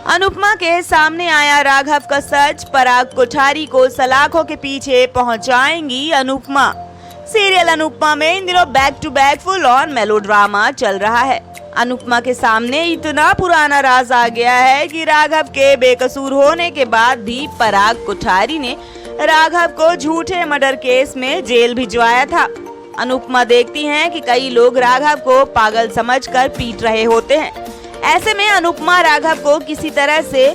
अनुपमा के सामने आया राघव का सच, पराग कोठारी को सलाखों के पीछे पहुंचाएंगी अनुपमा। सीरियल अनुपमा में इन दिनों back to back full on melodrama चल रहा है। अनुपमा के सामने इतना पुराना राज आ गया है कि राघव के बेकसूर होने के बाद भी पराग कोठारी ने राघव को झूठे मर्डर केस में जेल भिजवाया था। अनुपमा देखती हैं कि कई लोग राघव को पागल समझकर पीट रहे होते हैं। ऐसे में अनुपमा राघव को किसी तरह से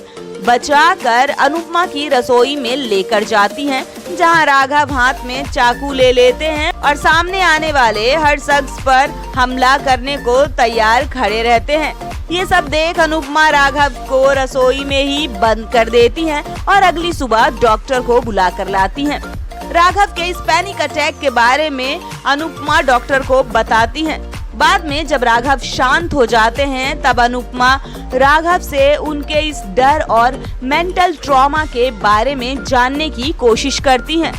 बचाकर अनुपमा की रसोई में लेकर जाती हैं, जहां राघव हाथ में चाकू ले लेते हैं और सामने आने वाले हर शख्स पर हमला करने को तैयार खड़े रहते हैं। ये सब देख अनुपमा राघव को रसोई में ही बंद कर देती हैं और अगली सुबह डॉक्टर को बुला कर लाती हैं। राघव के इस पैनिक अटैक के बारे में अनुपमा डॉक्टर को बताती हैं। बाद में जब राघव शांत हो जाते हैं तब अनुपमा राघव से उनके इस डर और मेंटल ट्रॉमा के बारे में जानने की कोशिश करती हैं,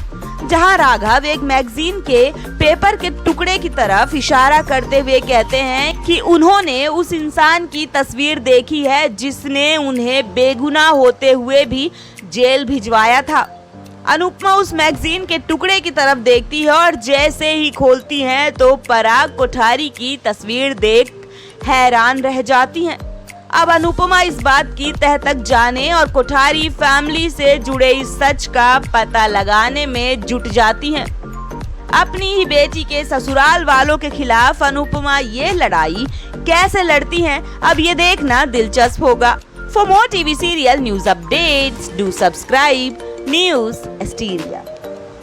जहां राघव एक मैगजीन के पेपर के टुकड़े की तरफ इशारा करते हुए कहते हैं कि उन्होंने उस इंसान की तस्वीर देखी है जिसने उन्हें बेगुनाह होते हुए भी जेल भिजवाया था। अनुपमा उस मैगजीन के टुकड़े की तरफ देखती है और जैसे ही खोलती हैं तो पराग कोठारी की तस्वीर देख हैरान रह जाती हैं। अब अनुपमा इस बात की तह तक जाने और कोठारी फैमिली से जुड़े इस सच का पता लगाने में जुट जाती हैं। अपनी ही बेटी के ससुराल वालों के खिलाफ अनुपमा ये लड़ाई कैसे लड़ती हैं, अब ये देखना दिलचस्प होगा। For more TV serial news updates do subscribe news स्टीरिया।